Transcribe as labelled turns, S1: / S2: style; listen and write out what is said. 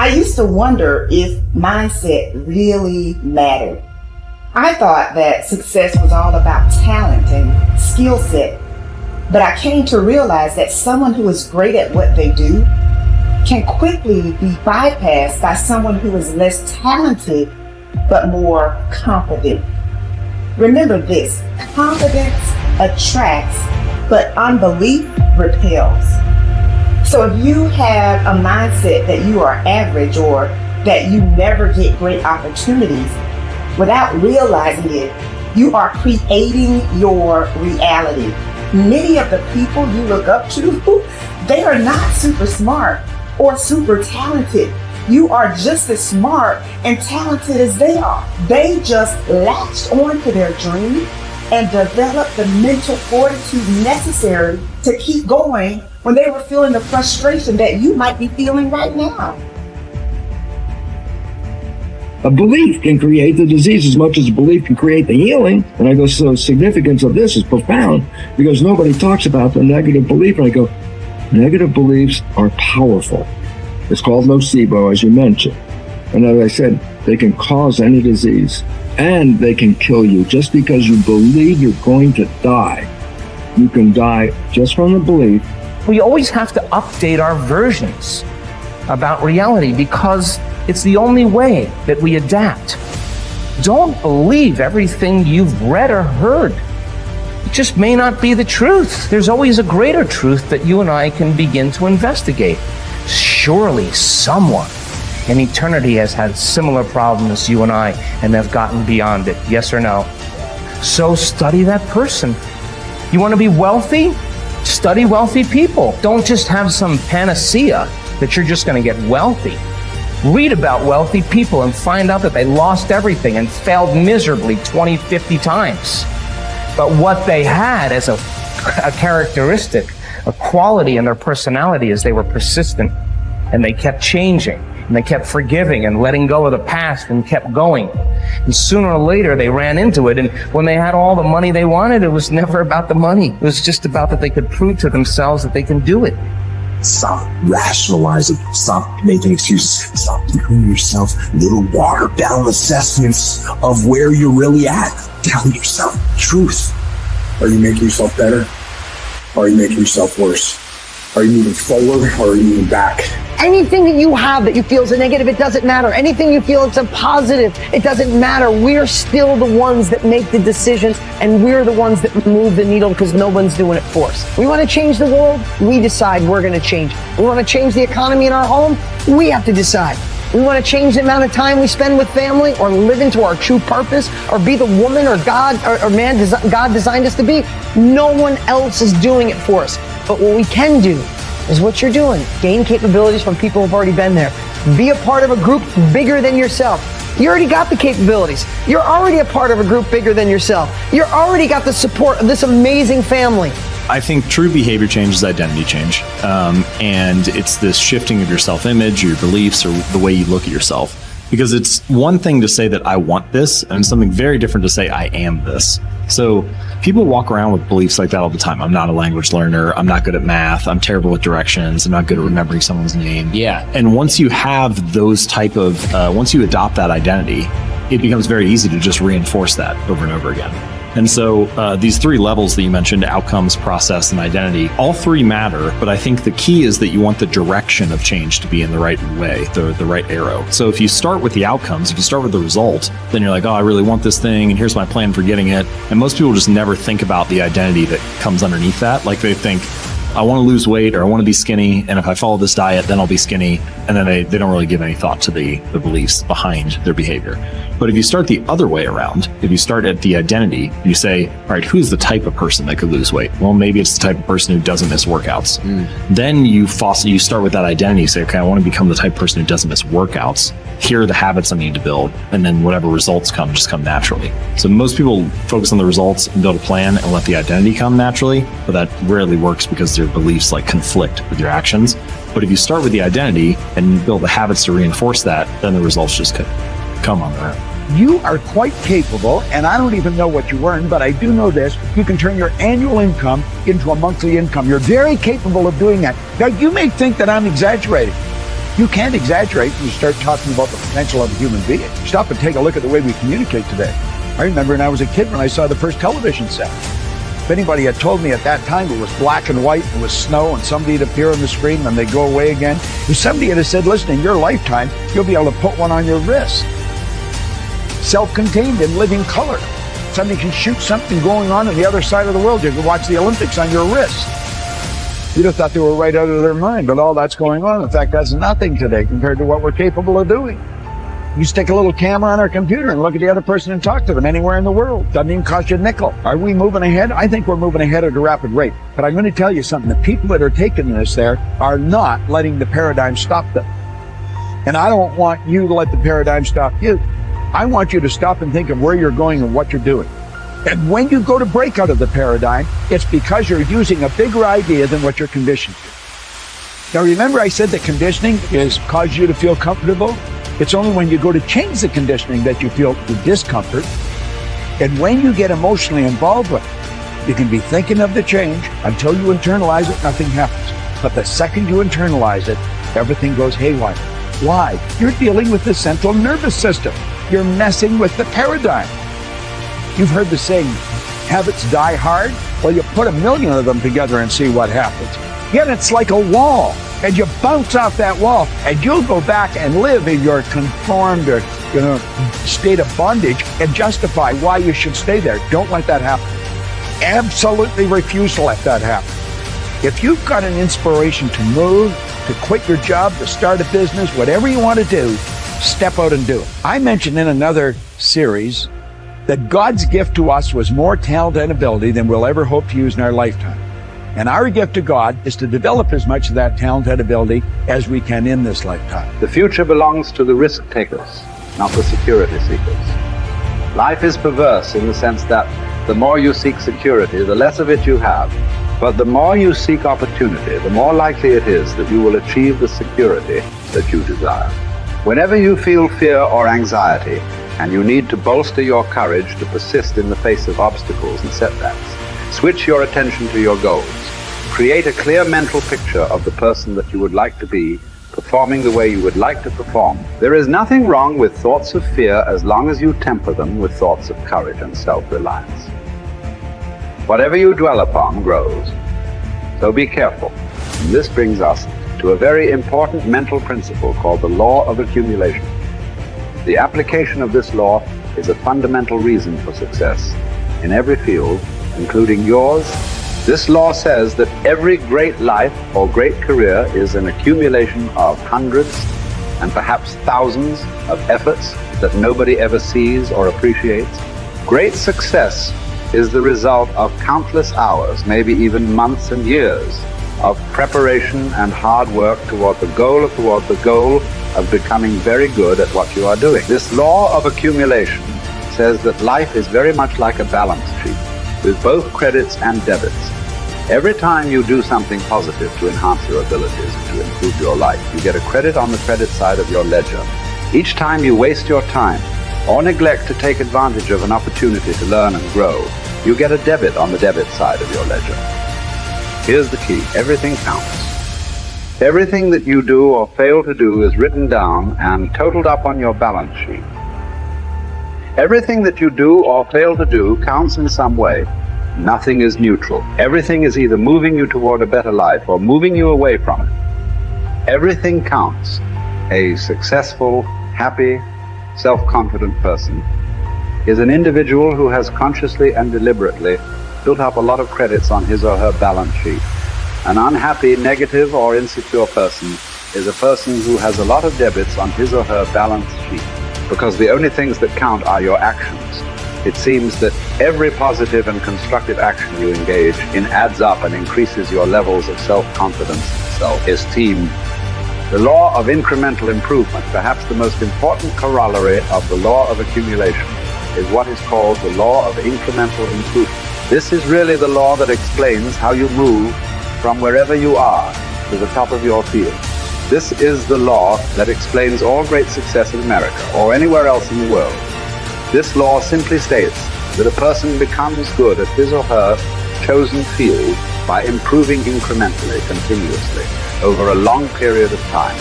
S1: I used to wonder if mindset really mattered. I thought that success was all about talent and skill set, but I came to realize that someone who is great at what they do can quickly be bypassed by someone who is less talented but more confident. Remember this, confidence attracts, but unbelief repels. So if you have a mindset that you are average or that you never get great opportunities, without realizing it, you are creating your reality. Many of the people you look up to, they are not super smart or super talented. You are just as smart and talented as they are. They just latched onto their dream and developed the mental fortitude necessary to keep going when they were feeling the frustration that you might be feeling right now.
S2: A belief can create the disease as much as a belief can create the healing. And I go, so the significance of this is profound because nobody talks about the negative belief. And I go, negative beliefs are powerful. It's called nocebo, as you mentioned. And as I said, they can cause any disease and they can kill you. Just because you believe you're going to die, you can die just from the belief.
S3: We always have to update our versions about reality because it's the only way that we adapt. Don't believe everything you've read or heard. It just may not be the truth. There's always a greater truth that you and I can begin to investigate. Surely someone in eternity has had similar problems as you and I and have gotten beyond it. Yes or no? So study that person. You want to be wealthy? Study wealthy people. Don't just have some panacea that you're just going to get wealthy. Read about wealthy people and find out that they lost everything and failed miserably 20, 50 times. But what they had as a characteristic, a quality in their personality is they were persistent and they kept changing and they kept forgiving and letting go of the past and kept going. And sooner or later they ran into it, and when they had all the money they wanted, it was never about the money. It was just about that they could prove to themselves that they can do it.
S4: Stop rationalizing. Stop making excuses. Stop giving yourself little watered down assessments of where you're really at. Tell yourself the truth. Are you making yourself better? Or are you making yourself worse? Are you moving forward or are you moving back?
S5: Anything that you have that you feel is a negative, it doesn't matter. Anything you feel it's a positive, it doesn't matter. We're still the ones that make the decisions, and we're the ones that move the needle because no one's doing it for us. We want to change the world, we decide we're going to change. We want to change the economy in our home, we have to decide. We want to change the amount of time we spend with family or live into our true purpose or be the woman or God or man God designed us to be. No one else is doing it for us. But what we can do is what you're doing. Gain capabilities from people who've already been there. Be a part of a group bigger than yourself. You already got the capabilities. You're already a part of a group bigger than yourself. You already got the support of this amazing family.
S6: I think true behavior change is identity change. And it's this shifting of your self-image, your beliefs, or the way you look at yourself. Because it's one thing to say that I want this, and something very different to say I am this. So people walk around with beliefs like that all the time. I'm not a language learner. I'm not good at math. I'm terrible with directions. I'm not good at remembering someone's name.
S7: Yeah.
S6: And once you have those type of, once you adopt that identity, it becomes very easy to just reinforce that over and over again. And so these three levels that you mentioned, outcomes, process, and identity, all three matter, but I think the key is that you want the direction of change to be in the right way, the right arrow. So if you start with the outcomes, if you start with the result, then you're like, oh, I really want this thing, and here's my plan for getting it. And most people just never think about the identity that comes underneath that. Like they think, I want to lose weight or I want to be skinny, and if I follow this diet, then I'll be skinny. And then they don't really give any thought to the beliefs behind their behavior. But if you start the other way around, if you start at the identity, you say, all right, who's the type of person that could lose weight? Well, maybe it's the type of person who doesn't miss workouts. Then you start with that identity. You say, okay, I want to become the type of person who doesn't miss workouts. Here are the habits I need to build. And then whatever results come, just come naturally. So most people focus on the results and build a plan and let the identity come naturally, but that rarely works because their beliefs like conflict with your actions. But if you start with the identity and build the habits to reinforce that, then the results just come on their own.
S8: You are quite capable, and I don't even know what you earn, but I do know this. You can turn your annual income into a monthly income. You're very capable of doing that. Now, you may think that I'm exaggerating. You can't exaggerate when you start talking about the potential of a human being. Stop and take a look at the way we communicate today. I remember when I was a kid when I saw the first television set. If anybody had told me at that time it was black and white, it was snow, and somebody would appear on the screen and they'd go away again, if somebody had said, listen, in your lifetime, you'll be able to put one on your wrist. Self-contained in living color. Somebody can shoot something going on the other side of the world. You can watch the Olympics on your wrist. You'd have thought they were right out of their mind, but all that's going on. In fact, that's nothing today compared to what we're capable of doing. You stick a little camera on our computer and look at the other person and talk to them anywhere in the world. Doesn't even cost you a nickel. Are we moving ahead? I think we're moving ahead at a rapid rate. But I'm going to tell you something. The people that are taking this there are not letting the paradigm stop them. And I don't want you to let the paradigm stop you. I want you to stop and think of where you're going and what you're doing. And when you go to break out of the paradigm, it's because you're using a bigger idea than what you're conditioned to. Now remember I said that conditioning is cause you to feel comfortable? It's only when you go to change the conditioning that you feel the discomfort. And when you get emotionally involved with it, you can be thinking of the change until you internalize it, nothing happens. But the second you internalize it, everything goes haywire. Why? You're dealing with the central nervous system. You're messing with the paradigm. You've heard the saying, habits die hard. Well, you put 1,000,000 of them together and see what happens. Yet it's like a wall, and you bounce off that wall, and you'll go back and live in your conformed or state of bondage and justify why you should stay there. Don't let that happen. Absolutely refuse to let that happen. If you've got an inspiration to move, to quit your job, to start a business, whatever you want to do, step out and do it. I mentioned in another series that God's gift to us was more talent and ability than we'll ever hope to use in our lifetime. And our gift to God is to develop as much of that talent and ability as we can in this lifetime.
S7: The future belongs to the risk takers, not the security seekers. Life is perverse in the sense that the more you seek security, the less of it you have. But the more you seek opportunity, the more likely it is that you will achieve the security that you desire. Whenever you feel fear or anxiety, and you need to bolster your courage to persist in the face of obstacles and setbacks, switch your attention to your goals. Create a clear mental picture of the person that you would like to be, performing the way you would like to perform. There is nothing wrong with thoughts of fear as long as you temper them with thoughts of courage and self-reliance. Whatever you dwell upon grows, so be careful. And this brings us to a very important mental principle called the law of accumulation. The application of this law is a fundamental reason for success in every field, including yours. This law says that every great life or great career is an accumulation of hundreds and perhaps thousands of efforts that nobody ever sees or appreciates. Great success is the result of countless hours, maybe even months and years, of preparation and hard work toward the goal of becoming very good at what you are doing. This law of accumulation says that life is very much like a balance sheet with both credits and debits. Every time you do something positive to enhance your abilities and to improve your life, you get a credit on the credit side of your ledger. Each time you waste your time or neglect to take advantage of an opportunity to learn and grow, you get a debit on the debit side of your ledger. Here's the key. Everything counts. Everything that you do or fail to do is written down and totaled up on your balance sheet. Everything that you do or fail to do counts in some way. Nothing is neutral. Everything is either moving you toward a better life or moving you away from it. Everything counts. A successful, happy, self-confident person is an individual who has consciously and deliberately built up a lot of credits on his or her balance sheet. An unhappy, negative, or insecure person is a person who has a lot of debits on his or her balance sheet, because the only things that count are your actions. It seems that every positive and constructive action you engage in adds up and increases your levels of self-confidence, self-esteem. The law of incremental improvement, perhaps the most important corollary of the law of accumulation, is what is called the law of incremental improvement. This is really the law that explains how you move from wherever you are to the top of your field. This is the law that explains all great success in America or anywhere else in the world. This law simply states that a person becomes good at his or her chosen field by improving incrementally, continuously, over a long period of time.